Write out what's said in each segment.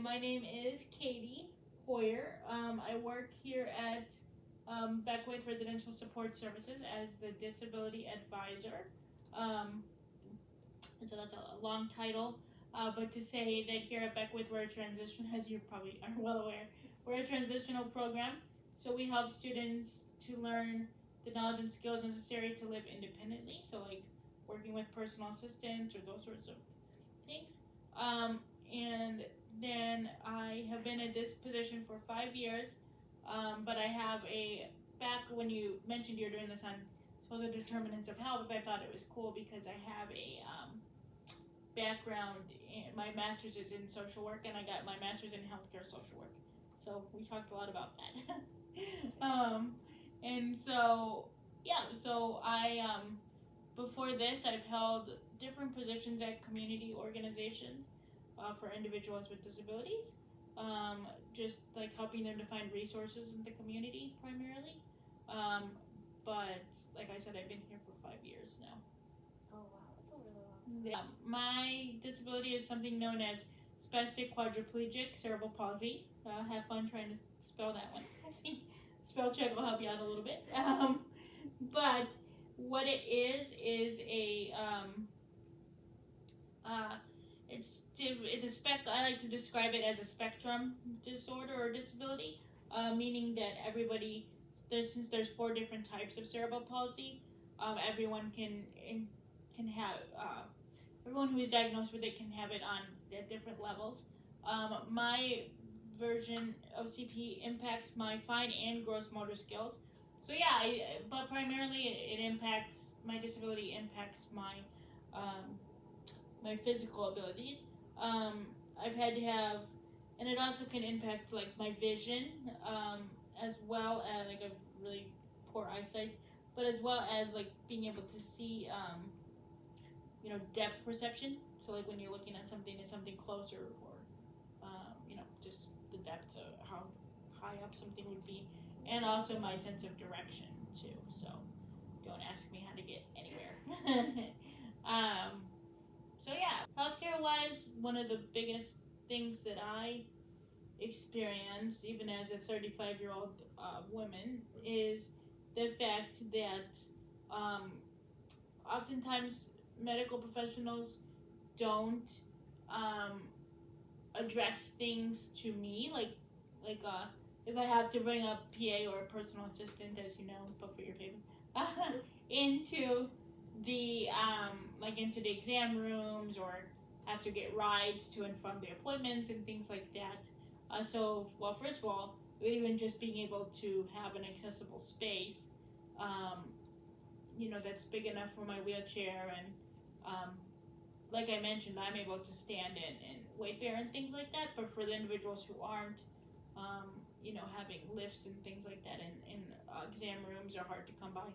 My name is Katy Hoyer. I work here at Beckwith Residential Support Services as the Disability Advisor. Um, and so that's a long title, but to say that here at Beckwith we're a transition, as you probably are well aware, we're a transitional program. So we help students to learn the knowledge and skills necessary to live independently. So like working with personal assistants or those sorts of things. And then I have been in this position for 5 years, but I have back when you mentioned you're doing this on supposed determinants of health, I thought it was cool because I have a background, my master's is in social work, and I got my master's in healthcare social work. So we talked a lot about that. And so, yeah, so I, before this, I've held different positions at community organizations for individuals with disabilities, just like helping them to find resources in the community primarily. But like I said, I've been here for 5 years now. Oh wow, that's a really long time. Yeah, my disability is something known as spastic quadriplegic cerebral palsy. Have fun trying to spell that one. I think spell check will help you out a little bit. But what it is a it's a I like to describe it as a spectrum disorder or disability, meaning that since there's 4 different types of cerebral palsy, everyone can have everyone who is diagnosed with it can have it at different levels. My version of CP impacts my fine and gross motor skills. So yeah, but primarily my disability impacts my my physical abilities. I've had to have, and it also can impact like my vision, as well as like a really poor eyesight, but as well as like being able to see, depth perception. So like when you're looking at something closer, or just the depth of how high up something would be, and also my sense of direction too. So don't ask me how to get anywhere. So yeah, healthcare wise, one of the biggest things that I experience, even as a 35-year-old woman, is the fact that oftentimes medical professionals don't address things to me, like if I have to bring a PA or a personal assistant, as you know, but for your payment, into the into the exam rooms, or have to get rides to and from the appointments and things like that. First of all, even just being able to have an accessible space, that's big enough for my wheelchair, and like I mentioned, I'm able to stand and weight bear and things like that. But for the individuals who aren't, having lifts and things like that in exam rooms are hard to come by.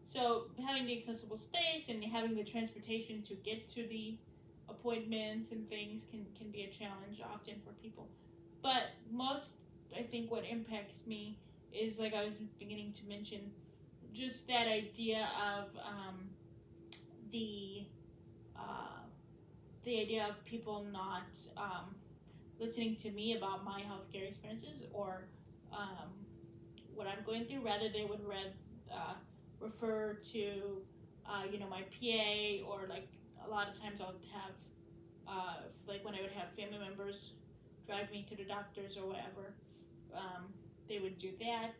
So having the accessible space and having the transportation to get to the appointments and things can be a challenge often for people. But most, I think, what impacts me is, like I was beginning to mention, just that idea of the idea of people not listening to me about my healthcare experiences, or what I'm going through. Rather, they would refer to my PA, or like a lot of times I'll have like when I would have family members drive me to the doctors or whatever, they would do that,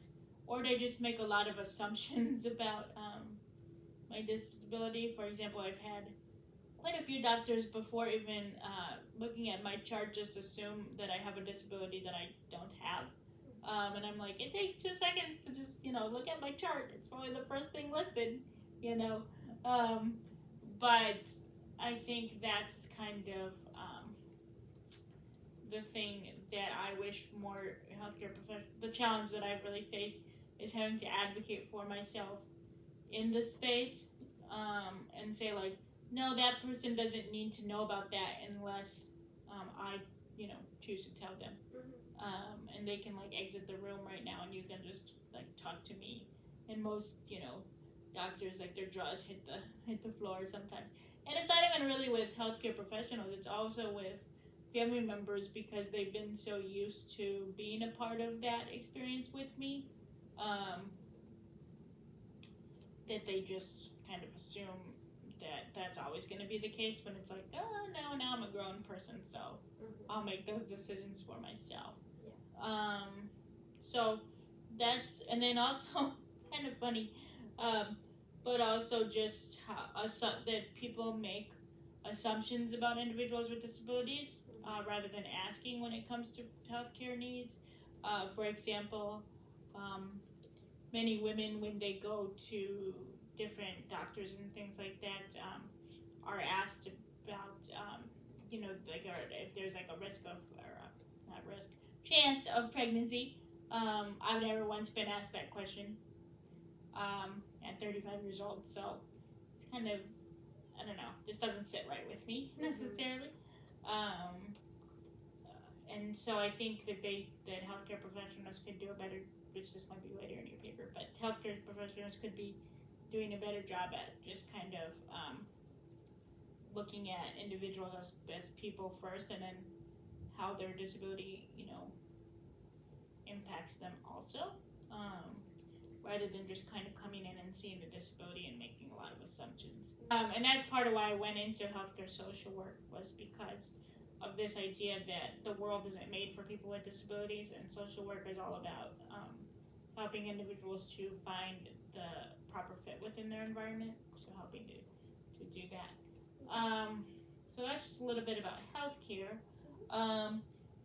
or they just make a lot of assumptions about my disability. For example, I've had quite a few doctors before even looking at my chart just assume that I have a disability that I don't have. And I'm like, it takes 2 seconds to just, look at my chart. It's probably the first thing listed, But I think that's kind of the thing that I wish more healthcare professionals, the challenge that I've really faced is having to advocate for myself in this space, and say like, no, that person doesn't need to know about that unless I, choose to tell them. And they can like exit the room right now, and you can just like talk to me. And most, doctors, like their jaws hit the floor sometimes. and it's not even really with healthcare professionals. It's also with family members because they've been so used to being a part of that experience with me, that they just kind of assume that that's always going to be the case. But it's like, oh no, now I'm a grown person, so I'll make those decisions for myself. Yeah. So that's, and then also it's kind of funny, but also just how, that people make assumptions about individuals with disabilities rather than asking when it comes to healthcare needs. For example, many women, when they go to different doctors and things like that, are asked about, like, or if there's like a risk of, or not risk, chance of pregnancy. I've never once been asked that question at 35 years old, so it's kind of, I don't know, this doesn't sit right with me necessarily. And so I think that that healthcare professionals could do a better, which this might be later in your paper, but healthcare professionals could be doing a better job at just kind of looking at individuals as people first, and then how their disability, impacts them also, rather than just kind of coming in and seeing the disability and making a lot of assumptions. And that's part of why I went into healthcare social work, was because of this idea that the world isn't made for people with disabilities, and social work is all about helping individuals to find the proper fit within their environment, so helping to do that. So that's just a little bit about healthcare.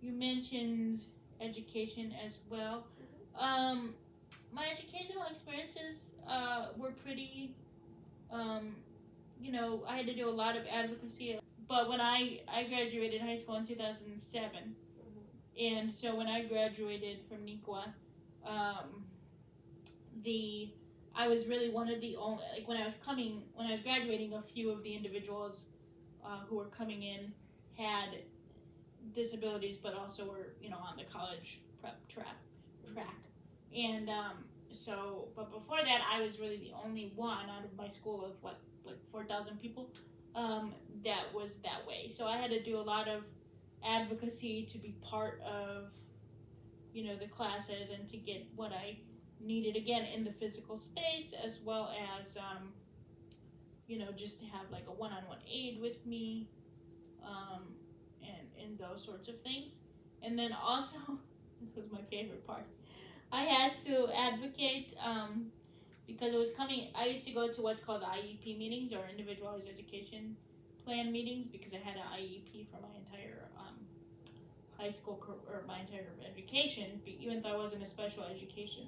You mentioned education as well. My educational experiences were pretty, I had to do a lot of advocacy. But when I graduated high school in 2007, and so when I graduated from NICWA, I was really one of the only, like when I was graduating, a few of the individuals who were coming in had disabilities, but also were, on the college prep track. And but before that, I was really the only one out of my school of 4,000 people that was that way. So I had to do a lot of advocacy to be part of, the classes, and to get what I needed, again, in the physical space, as well as, just to have like a one-on-one aid with me, and those sorts of things. And then also, this was my favorite part, I had to advocate, because it was coming, I used to go to what's called IEP meetings, or individualized education plan meetings, because I had an IEP for my entire high school, or my entire education. Even though I wasn't a special education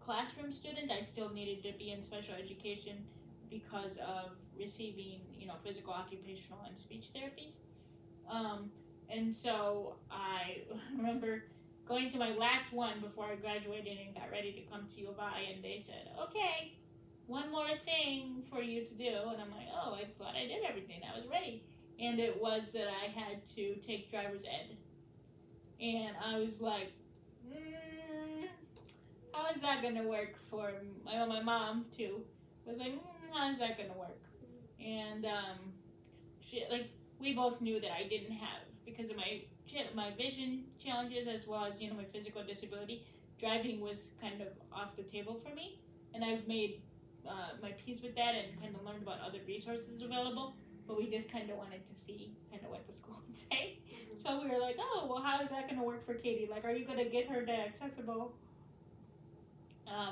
classroom student, I still needed to be in special education because of receiving physical, occupational, and speech therapies. And so I remember going to my last one before I graduated and got ready to come to U of I, and they said, okay, one more thing for you to do. And I'm like, oh, I thought I did everything. I was ready. And it was that I had to take driver's ed. And I was like, how is that going to work for my mom, too? Was like, how is that going to work? And we both knew that I didn't have, because of my vision challenges, as well as my physical disability, driving was kind of off the table for me. And I've made my peace with that, and kind of learned about other resources available. But we just kind of wanted to see kind of what the school would say. So we were like, oh, well, how is that going to work for Katy? Like, are you going to get her the accessible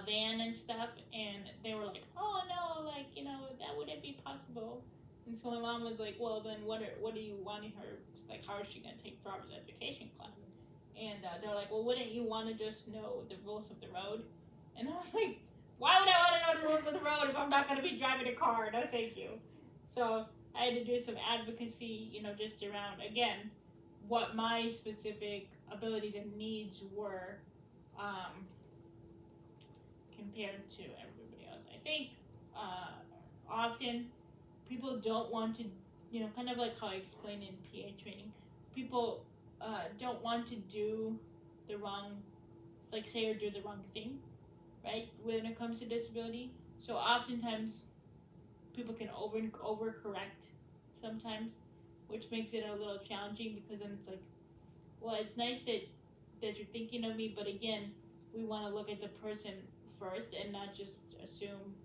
van and stuff? And they were like, oh no, that wouldn't be possible. And so my mom was like, well, then what are you wanting her to, how is she going to take driver's education class? And they're like, well, wouldn't you want to just know the rules of the road? And I was like, why would I want to know the rules of the road if I'm not going to be driving a car? No, thank you. So I had to do some advocacy, just around, again, what my specific abilities and needs were, compared to everybody else. I think often people don't want to, kind of like how I explained in PA training, people don't want to do the wrong, say or do the wrong thing, right, when it comes to disability. So oftentimes people can overcorrect sometimes, which makes it a little challenging because then it's like, well, it's nice that you're thinking of me, but again, we want to look at the person first and not just assume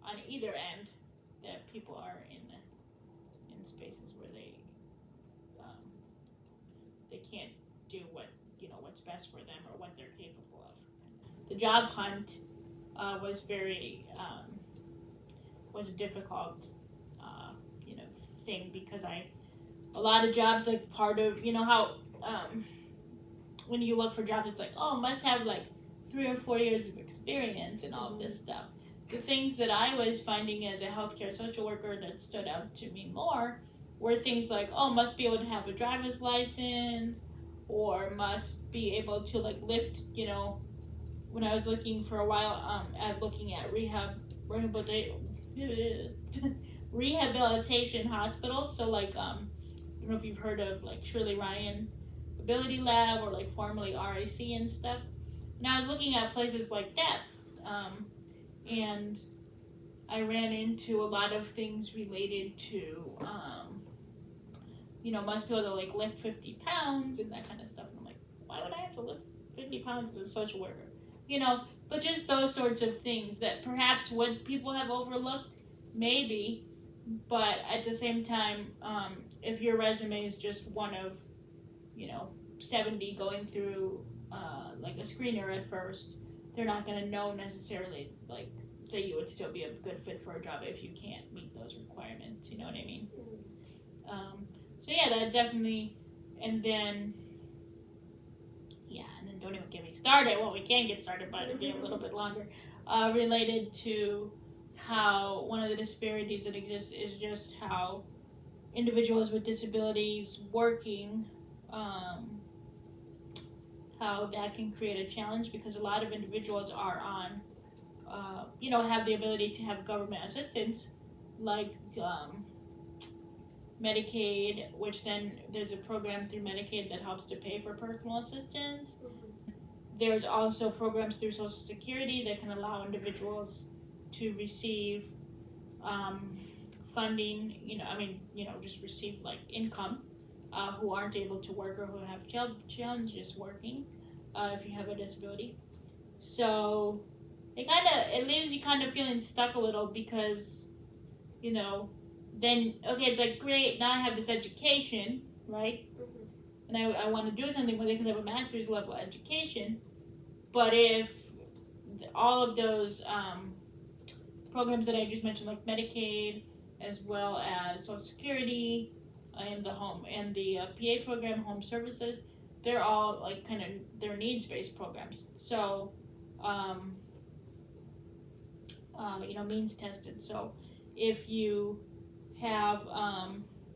on either end that people are in spaces where they can't do what's best for them or what they're capable of. The job hunt was very was a difficult thing because a lot of jobs, like part of how when you look for jobs, it's like, oh, must have like 3 or 4 years of experience and all of this stuff. The things that I was finding as a healthcare social worker that stood out to me more were things like, oh, must be able to have a driver's license, or must be able to like lift, when I was looking for a while looking at rehabilitation hospitals. So like, I don't know if you've heard of like Shirley Ryan Ability Lab or like formerly RIC and stuff. And I was looking at places like that, and I ran into a lot of things related to, must be able to like lift 50 pounds and that kind of stuff. And I'm like, why would I have to lift 50 pounds as a social worker? But just those sorts of things that perhaps what people have overlooked, maybe, but at the same time, if your resume is just one of, 70 going through like a screener at first, they're not going to know necessarily like that you would still be a good fit for a job if you can't meet those requirements. You know what I mean? So yeah, that definitely, and then don't even get me started. Well, we can get started, but it'll be a little bit longer. Related to how one of the disparities that exists is just how individuals with disabilities working, how that can create a challenge because a lot of individuals are on, have the ability to have government assistance, like Medicaid, which then there's a program through Medicaid that helps to pay for personal assistance. There's also programs through Social Security that can allow individuals to receive funding, just receive like income, who aren't able to work or who have challenges working, if you have a disability. So it leaves you kind of feeling stuck a little because, then, okay, it's like, great, now I have this education, right? And I want to do something with it because I have a master's level education. But if all of those programs that I just mentioned, like Medicaid, as well as Social Security, and the PA program, home services, they're all like kind of, they're needs-based programs. So, means tested. So if you have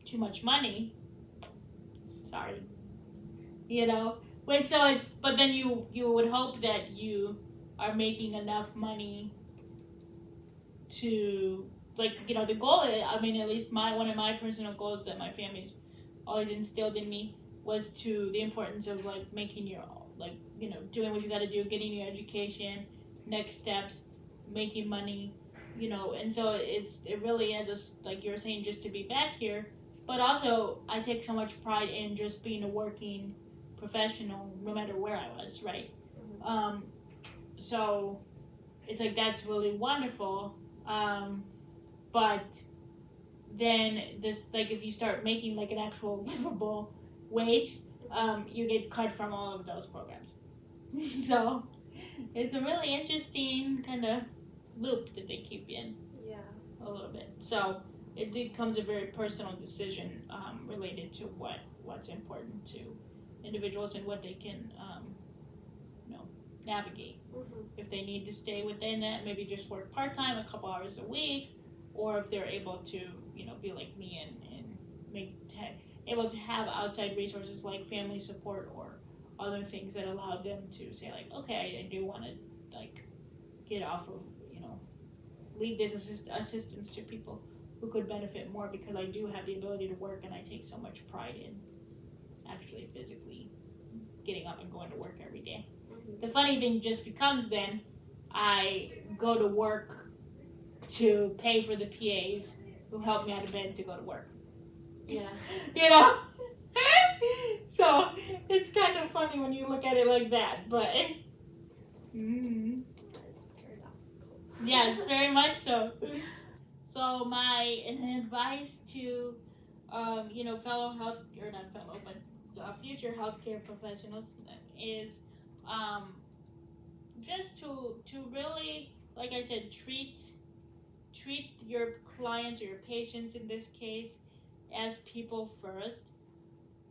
too much money, but then you would hope that you are making enough money to, the goal is, at least one of my personal goals that my family's always instilled in me was the importance of making your, doing what you got to do, getting your education, next steps, making money, and so it really is, like you were saying, just to be back here. But also, I take so much pride in just being a working professional, no matter where I was, right? So it's like, that's really wonderful. But then this, if you start making an actual livable wage, you get cut from all of those programs. So it's a really interesting kind of loop that they keep you in. Yeah. A little bit. So it becomes a very personal decision related to what's important to individuals and what they can navigate. If they need to stay within that, maybe just work part-time a couple hours a week, or if they're able to be like me and able to have outside resources like family support or other things that allow them to say okay, I do want to get off of leave this assistance to people who could benefit more, because I do have the ability to work and I take so much pride in actually physically getting up and going to work every day. The funny thing just becomes then I go to work to pay for the PAs who helped me out of bed to go to work. Yeah. You know? So it's kind of funny when you look at it like that, but It's paradoxical. yeah, it's very much so. So my advice to, fellow health or not fellow, but future healthcare professionals is, just to really, like I said, treat your clients or your patients in this case as people first.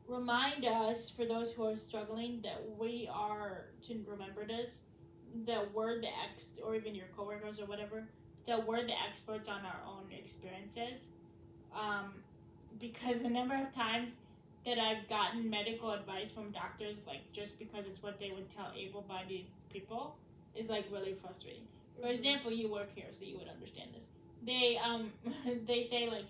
Remind us, for those who are struggling, that we are to remember this, that we're the or even your coworkers or whatever, that we're the experts on our own experiences. Because the number of times that I've gotten medical advice from doctors, like just because it's what they would tell able-bodied people, is like really frustrating. For example, you work here, so you would understand this. They they say like,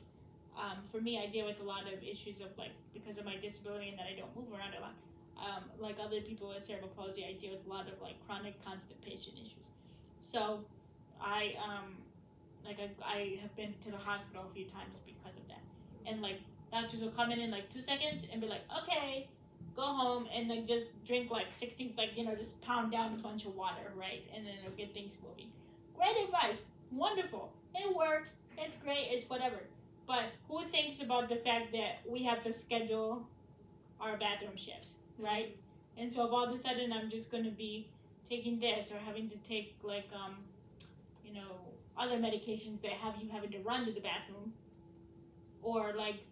for me, I deal with a lot of issues of like, because of my disability and that I don't move around a lot. Like other people with cerebral palsy, I deal with a lot of like chronic constipation issues. So I have been to the hospital a few times because of that. And like doctors will come in like 2 seconds and be like, okay, go home and like just drink like 60, like, just pound down a bunch of water, right? And then it'll get things moving. Great advice. Wonderful. It works. It's great. It's whatever. But who thinks about the fact that we have to schedule our bathroom shifts, right? And so if all of a sudden I'm just going to be taking this or having to take like, other medications that have you having to run to the bathroom, or like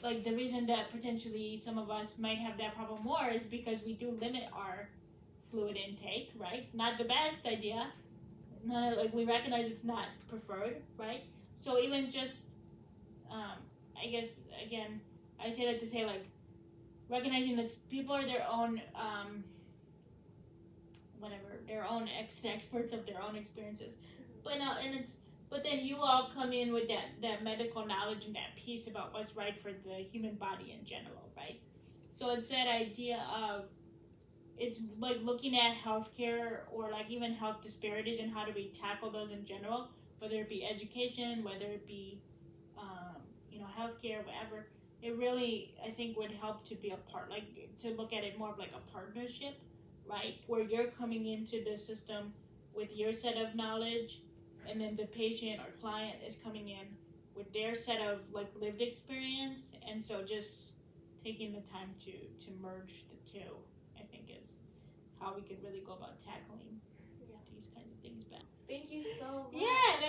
the reason that potentially some of us might have that problem more is because we do limit our fluid intake, right? Not the best idea. Like we recognize it's not preferred, right? So even just, I guess again, I say that to say like recognizing that people are their own, their own experts of their own experiences, but then you all come in with that medical knowledge and that piece about what's right for the human body in general, right? So it's that idea of, it's like looking at healthcare or like even health disparities and how do we tackle those in general, whether it be education, whether it be, healthcare, whatever. It really, I think, would help to be a part, like to look at it more of like a partnership, right? Where you're coming into the system with your set of knowledge, and then the patient or client is coming in with their set of like lived experience, and so just taking the time to merge the two, I think, is how we could really go about tackling these kinds of things better. Thank you so much. Yeah, and